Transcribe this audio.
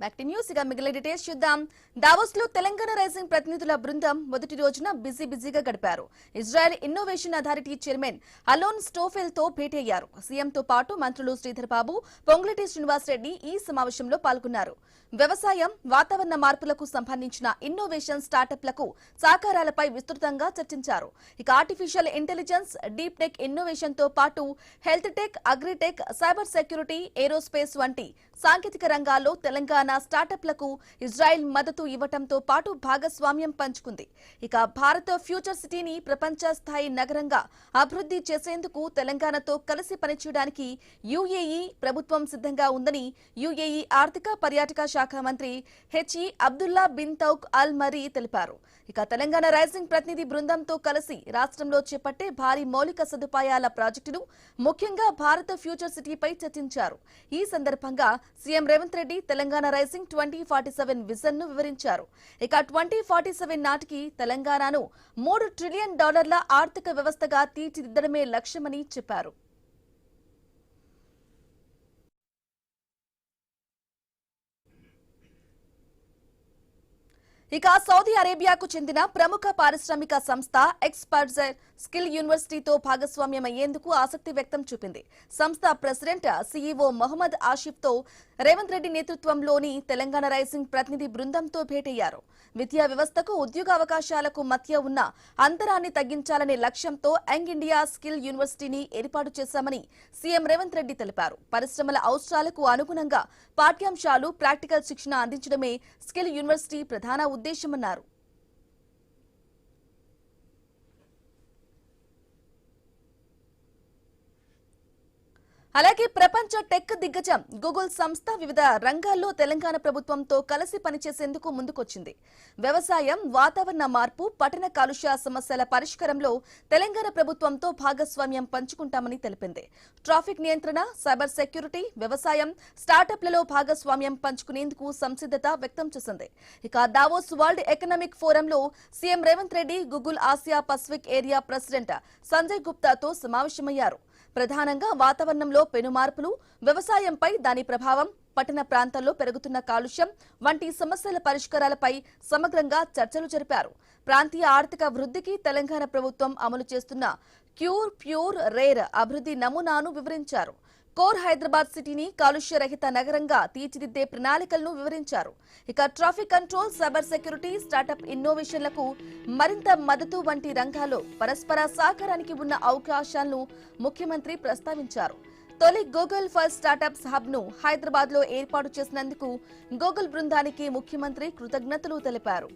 Back to news గా మిగిలిన details చూద్దాం. దావోస్ లో తెలంగాణ రైజింగ్ ప్రతినిధుల బృందం మొదటి రోజున బిజీగా గడిపారు. Israel innovation authority chairman Alon Stoffel తో భేటీ అయ్యారు. సీఎంతో పాటు మంత్రులు శ్రీధర్ బాబు, పొంగులేటి శ్రీనివాస్ రెడ్డి ఈ సమావేశంలో పాల్గొన్నారు. వ్యవసాయం, వాతావరణ మార్పులకు సంబంధించిన ఇన్నోవేషన్ స్టార్టప్లకు సహకారాలపై విస్తృతంగా చర్చించారు. ఇక artificial intelligence, deep tech innovation తో పాటు health tech, agritech, cyber security, aerospace వంటి సాంకేతిక రంగాల్లో తెలంగాణ స్టార్టప్లకు ఇజ్రాయెల్ మద్దతు ఇవ్వడంతో పాటు భాగస్వామ్యం పంచుకుంది. ఇక భారత ఫ్యూచర్ సిటీని ప్రపంచ స్థాయి నగరంగా అభివృద్ధి చేసేందుకు తెలంగాణతో కలిసి పనిచేయడానికి యుఏఈ ప్రభుత్వం సిద్ధంగా ఉందని యుఏఈ ఆర్థిక పర్యాటక శాఖ మంత్రి హెచ్ఈ అబ్దుల్లా బిన్ తౌక్ అల్ మరీ తెలిపారు. ఇక తెలంగాణ రైజింగ్ ప్రతినిధి బృందంతో కలిసి రాష్ట్రంలో చేపట్టే భారీ మౌలిక సదుపాయాల ప్రాజెక్టులు, ముఖ్యంగా భారత ఫ్యూచర్ సిటీపై చర్చించారు. ఈ సందర్భంగా CM Revanth Reddy Telangana rising 2047 vision ను వివరించారు. ఇక 2047 నాటికి తెలంగాణను $3 ట్రిలియన్ ఆర్థిక వ్యవస్థగా తీర్చిదిద్దడమే లక్ష్యమని చెప్పారు. ఇక సౌదీ అరేబియాకు చెందిన ప్రముఖ పారిశ్రామిక సంస్థ ఎక్స్పర్జర్ స్కిల్ యూనివర్సిటీతో భాగస్వామ్యం అయ్యేందుకు ఆసక్తి వ్యక్తం చూపింది. సంస్థ ప్రెసిడెంట్ సీఈఓ మొహమ్మద్ ఆసిఫ్ తో రేవంత్ రెడ్డి నేతృత్వంలోని తెలంగాణ రైజింగ్ ప్రతినిధి బృందంతో భేటయ్యారు. విద్యా వ్యవస్థకు, ఉద్యోగ అవకాశాలకు మధ్య ఉన్న అంతరాన్ని తగ్గించాలనే లక్ష్యంతో యంగ్ ఇండియా స్కిల్ యూనివర్సిటీని ఏర్పాటు చేశామని సీఎం రేవంత్ రెడ్డి తెలిపారు. పరిశ్రమల అవసరాలకు అనుగుణంగా పాఠ్యాంశాలు, ప్రాక్టికల్ శిక్షణ అందించడమే స్కిల్ యూనివర్సిటీ ప్రధాన ఉద్దేశమన్నారు. అలాగే ప్రపంచ టెక్ దిగ్గజం గూగుల్ సంస్థ వివిధ రంగాల్లో తెలంగాణ ప్రభుత్వంతో కలిసి పనిచేసేందుకు ముందుకొచ్చింది. వ్యవసాయం, వాతావరణ మార్పు, పట్టణ కాలుష్య సమస్యల పరిష్కారంలో తెలంగాణ ప్రభుత్వంతో భాగస్వామ్యం పంచుకుంటామని తెలిపింది. ట్రాఫిక్ నియంత్రణ, సైబర్ సెక్యూరిటీ, వ్యవసాయం, స్టార్టప్లలో భాగస్వామ్యం పంచుకునేందుకు సంసిద్ధత వ్యక్తం చేసింది. ఇక దావోస్ వరల్డ్ ఎకనామిక్ ఫోరంలో CM Revanth Reddy Google Asia Pacific area president Sanjay గుప్తాతో సమావేశమయ్యారు. ప్రధానంగా వాతావరణంలో పెను మార్పులు, వ్యవసాయంపై దాని ప్రభావం, పట్టణ ప్రాంతాల్లో పెరుగుతున్న కాలుష్యం వంటి సమస్యల పరిష్కారాలపై సమగ్రంగా చర్చలు జరిపారు. ప్రాంతీయ ఆర్థిక వృద్ధికి తెలంగాణ ప్రభుత్వం అమలు చేస్తున్న ప్యూర్ రేర్ అభివృద్ధి నమూనాను వివరించారు. కోర్ హైదరాబాద్ సిటీని కాలుష్య రహిత నగరంగా తీర్చిదిద్దే ప్రణాళికలను వివరించారు. ఇక traffic control, cyber security, startup ఇన్నోవేషన్లకు మరింత మద్దతు వంటి రంగాల్లో పరస్పర సహకారానికి ఉన్న అవకాశాలను ముఖ్యమంత్రి ప్రస్తావించారు. తొలి గూగుల్ ఫర్ స్టార్టప్స్ హబ్ ను హైదరాబాద్ లో ఏర్పాటు చేసినందుకు గూగుల్ బృందానికి ముఖ్యమంత్రి కృతజ్ఞతలు తెలిపారు.